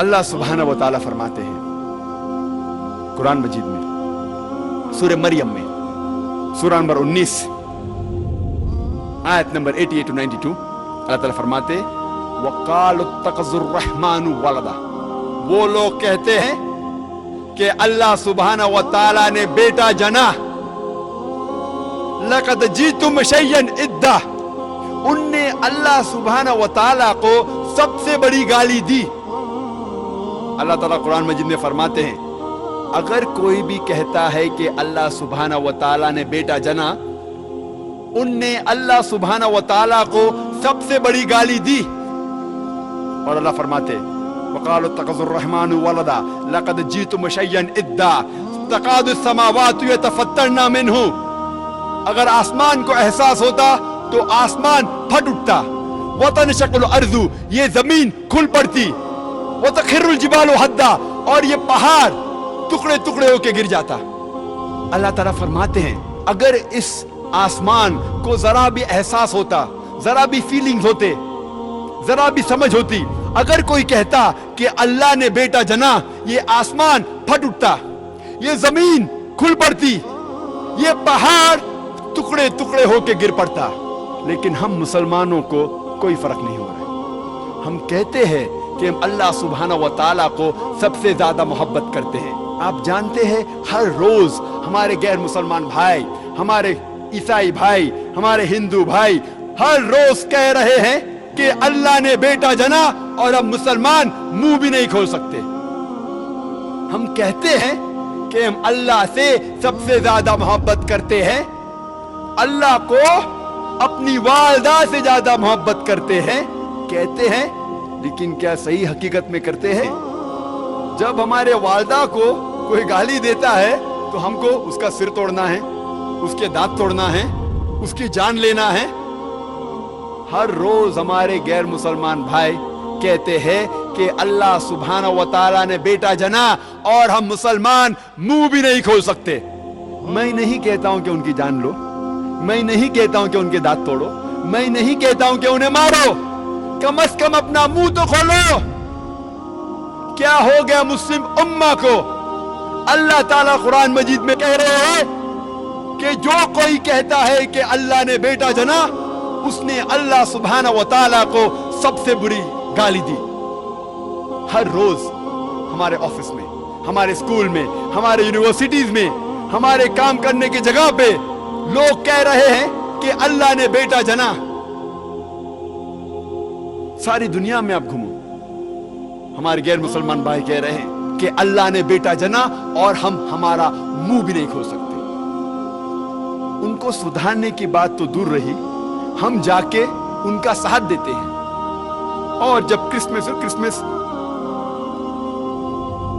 اللہ سبحانہ و تعالیٰ فرماتے ہیں قرآن مجید میں سورہ مریم میں سورہ نمبر 19 آیت نمبر 88 to 92 اللہ تعالیٰ فرماتے وَقَالُوا اتَّخَذَ الرَّحْمَنُ وَلَدًا، وہ لوگ کہتے ہیں کہ اللہ سبحانہ و تعالیٰ نے بیٹا جنا. لَقَدْ جِئْتُمْ شَيْئًا إِدًّا، ان نے اللہ سبحانہ و تعالیٰ کو سب سے بڑی گالی دی. اللہ تعالیٰ قرآن مجید میں فرماتے ہیں اگر کوئی بھی کہتا ہے کہ اللہ سبحانہ و تعالیٰ نے بیٹا جنا، ان نے اللہ سبحانہ و تعالیٰ کو سب سے بڑی گالی دی. اور اللہ فرماتے وَقَالُوا اتَّخَذَ الرَّحْمَنُ وَلَدًا لَقَدْ جِئْتُمْ شَيْئًا إِدًّا تَكَادُ السَّمَاوَاتُ يَتَفَطَّرْنَ مِنْهُ، اگر آسمان کو احساس ہوتا تو آسمان پھٹ اٹھتا. وَتَنشَقُّ الْأَرْضُ، یہ زمین کھل پڑتی. وَتَخِرُّ الْجِبَالُ هَدًّا، اور یہ پہاڑ ٹکڑے ٹکڑے ہو کے گر جاتا. اللہ تعالیٰ فرماتے ہیں اگر اس آسمان کو ذرا بھی احساس ہوتا، ذرا بھی فیلنگز ہوتے، ذرا بھی سمجھ ہوتی، اگر کوئی کہتا کہ اللہ نے بیٹا جنا، یہ آسمان پھٹ اٹھتا، یہ زمین کھل پڑتی، یہ پہاڑ ٹکڑے ٹکڑے ہو کے گر پڑتا. لیکن ہم مسلمانوں کو کوئی فرق نہیں ہو رہا ہے. ہم کہتے ہیں کہ ہم اللہ سبحانہ و تعالیٰ کو سب سے زیادہ محبت کرتے ہیں. آپ جانتے ہیں ہر روز ہمارے غیر مسلمان بھائی، ہمارے عیسائی بھائی، ہمارے ہندو بھائی ہر روز کہہ رہے ہیں کہ اللہ نے بیٹا جنا، اور ہم مسلمان منہ بھی نہیں کھول سکتے. ہم کہتے ہیں کہ ہم اللہ سے سب سے زیادہ محبت کرتے ہیں، اللہ کو اپنی والدہ سے زیادہ محبت کرتے ہیں کہتے ہیں، لیکن کیا صحیح حقیقت میں کرتے ہیں؟ جب ہمارے والدہ کو کوئی گالی دیتا ہے تو ہم کو اس کا سر توڑنا ہے، اس کے دانت توڑنا ہے، اس کی جان لینا ہے. ہر روز ہمارے غیر مسلمان بھائی کہتے ہیں کہ اللہ سبحانہ و تعالیٰ نے بیٹا جنا، اور ہم مسلمان منہ بھی نہیں کھول سکتے. میں نہیں کہتا ہوں کہ ان کی جان لو، میں نہیں کہتا ہوں کہ ان کے دانت توڑو، میں نہیں کہتا ہوں کہ انہیں مارو، کم از کم اپنا منہ تو کھولو. کیا ہو گیا مسلم امہ کو؟ اللہ تعالیٰ قرآن مجید میں کہہ رہے ہیں کہ جو کوئی کہتا ہے کہ اللہ نے بیٹا جنا، اس نے اللہ سبحانہ و تعالیٰ کو سب سے بری گالی دی. ہر روز ہمارے آفس میں، ہمارے اسکول میں، ہمارے یونیورسٹیز میں، ہمارے کام کرنے کی جگہ پہ لوگ کہہ رہے ہیں کہ اللہ نے بیٹا جنا. ساری دنیا میں آپ گھومو، ہمارے غیر مسلمان بھائی کہہ رہے ہیں کہ اللہ نے بیٹا جنا، اور ہم ہمارا منہ بھی نہیں کھول سکتے. ان کو سدھارنے کی بات تو دور رہی، ہم جا کے ان کا ساتھ دیتے ہیں. اور جب کرسمس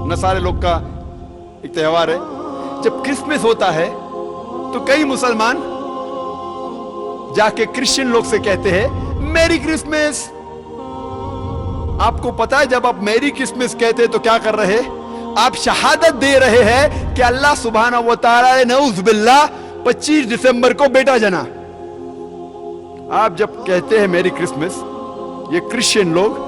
نصارے لوگ کا ایک تہوار ہے، جب کرسمس ہوتا ہے تو کئی مسلمان جا کے کرسچن لوگ سے کہتے ہیں میری کرسمس. آپ کو پتا ہے جب آپ میری کرسمس کہتے تو کیا کر رہے؟ آپ شہادت دے رہے ہیں کہ اللہ سبحانہ و تعالیٰ نے نعوذ باللہ 25 دسمبر کو بیٹا جنا. آپ جب کہتے ہیں میری کرسمس، یہ کرسچن لوگ،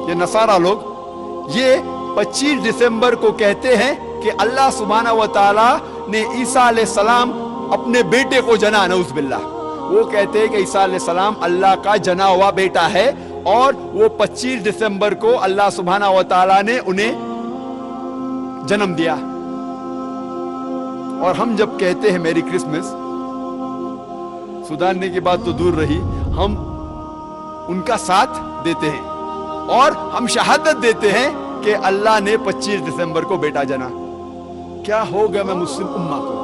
یہ نصارہ لوگ، یہ 25 دسمبر کو کہتے ہیں کہ اللہ سبحانہ و تعالیٰ نے عیسیٰ علیہ السلام اپنے بیٹے کو جنا. نعوذ باللہ. وہ کہتے ہیں کہ عیسیٰ علیہ السلام اللہ کا جنا ہوا بیٹا ہے، اور وہ 25 دسمبر کو اللہ سبحانہ و تعالیٰ نے انہیں جنم دیا. اور ہم جب کہتے ہیں میری کرسمس، سدھارنے کی بات تو دور رہی، ہم ان کا ساتھ دیتے ہیں اور ہم شہادت دیتے ہیں کہ اللہ نے 25 دسمبر کو بیٹا جنا. کیا ہو گیا میں مسلم امہ کو؟